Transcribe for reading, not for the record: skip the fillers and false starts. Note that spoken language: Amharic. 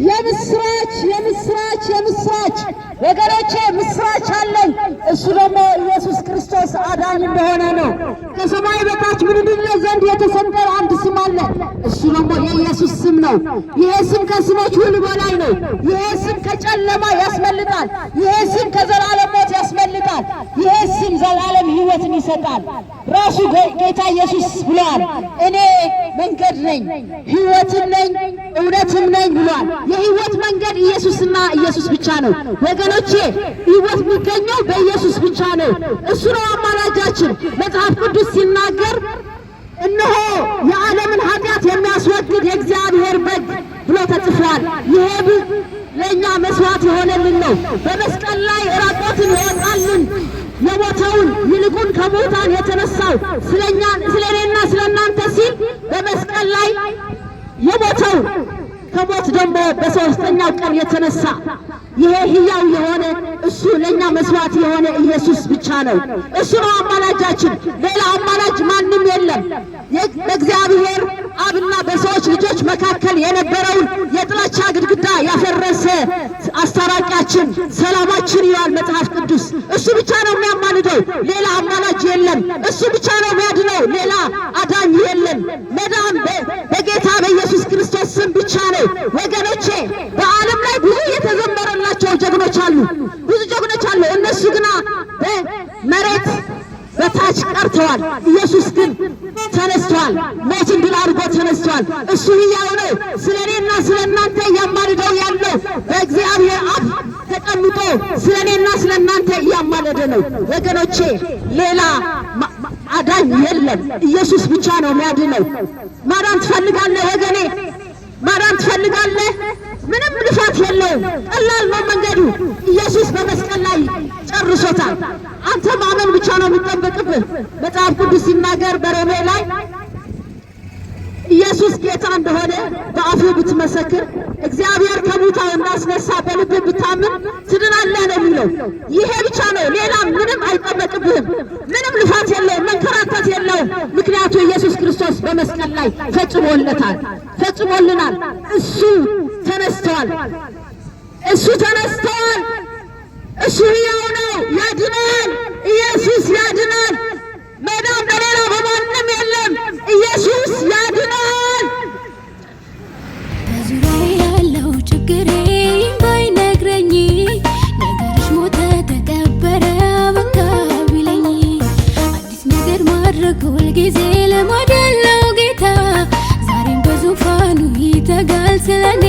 የምስራች የምስራች የምስራች ወገኖቼ ምስራች አለኝ። እሱ ደግሞ ኢየሱስ ክርስቶስ አዳኝ እንደሆነ ነው። ከሰማይ በታች ምድር ዘንድ የተሰጠ አንድ ስም አለ። እሱ ደግሞ የኢየሱስ ስም ነው። ይሄ ስም ከስሞች ሁሉ በላይ ነው። ይሄ ስም ከጨለማ ያስመልጣል። ይሄ ስም ከዘላለም ሞት ያስመልጣል። ይሄ ስም ዘላለም ሕይወትን ይሰጣል። ራሱ ጌታ ኢየሱስ ብሏል፣ እኔ መንገድ ነኝ፣ ሕይወትም ነኝ፣ እውነትም ነኝ ብሏል። የሕይወት መንገድ ኢየሱስና ኢየሱስ ብቻ ነው ወገኖቼ። ሕይወት የሚገኘው በኢየሱስ ብቻ ነው። እሱ ነው አማላጃችን። መጽሐፍ ቅዱስ ሲናገር እነሆ የዓለምን ኃጢአት የሚያስወግድ የእግዚአብሔር በግ ብሎ ተጽፏል። ይሄ ለእኛ መስዋዕት የሆነልን ነው። በመስቀል ላይ ራቆትን የወጣልን የሞተውን ይልቁን ከሙታን የተነሳው ስለኔና ስለናንተ ሲል በመስቀል ላይ የሞተው ከሞት ደግሞ በሦስተኛው ቀን የተነሳ ይሄ ሕያው የሆነ እሱ ለኛ መስዋዕት የሆነ ኢየሱስ ብቻ ነው። እሱ ነው አማላጃችን። ሌላ አማላጅ ማንም የለም። በእግዚአብሔር አብና በሰዎች ልጆች መካከል የነበረውን የጥላቻ ግድግዳ ያፈረሰ አስታራቂያችን፣ ሰላማችን ይላል መጽሐፍ ቅዱስ። እሱ ብቻ ነው የሚያማልደው፣ ሌላ አማላጅ የለም። እሱ ብቻ ነው የሚያድነው፣ ሌላ አዳኝ የለም። መዳን በጌታ በኢየሱስ ክርስቶስ ስም ብቻ ነው ወገኖቼ። በዓለም ላይ ብዙ የተዘመረላቸው ጀግኖች አሉ፣ ብዙ ጀግኖች አሉ። እነሱ ግና በመሬት በታች ቀርተዋል። ኢየሱስ ግን ተነስቷል። ሞትን ድል አድርጎ ተነስቷል። እሱ ሕያው ነው። ስለኔና ስለናንተ እያማለደው ያለው በእግዚአብሔር አብ ተቀምጦ ስለኔና ስለናንተ እያማለደ ነው ወገኖቼ። ሌላ አዳኝ የለም። ኢየሱስ ብቻ ነው የሚያድነው። ማዳን ትፈልጋለህ ወገኔ? ማዳን ትፈልጋለህ? ምንም ልፋት የለውም። ቀላል ነው መንገዱ። ኢየሱስ በመስቀል ላይ ጨርሶታል። አንተ ማመን ብቻ ነው የሚጠበቅብህ። መጽሐፍ ቅዱስ ሲናገር በሮሜ ላይ ኢየሱስ ጌታ እንደሆነ በአፍህ ብትመሰክር እግዚአብሔር ከሙታን እንዳስነሳ በልብህ ብታምን ትድናለህ ነው የሚለው። ይሄ ብቻ ነው፣ ሌላ ምንም አይጠበቅብህም። ምንም ልፋት የለውም፣ መንከራተት የለውም። ምክንያቱ ኢየሱስ ክርስቶስ በመስቀል ላይ ፈጽሞለታል፣ ፈጽሞልናል። እሱ ተነስተዋል፣ እሱ ተነስተዋል። እሱ ሕያው ነው፣ ያድናል። ኢየሱስ ያድናል። መዳን በሌላ በማንም የለም። ኢየሱስ ያድናል። በዙሪያዬ ያለው ችግሬ ባይነግረኝ ነገርሽ ሞተ ተቀበረ በቃ ቢለኝ አዲስ ነገር ማድረግ ሁልጊዜ ልማድ ያለው ጌታ ዛሬም በዙፋኑ ይተጋል ስለኔ።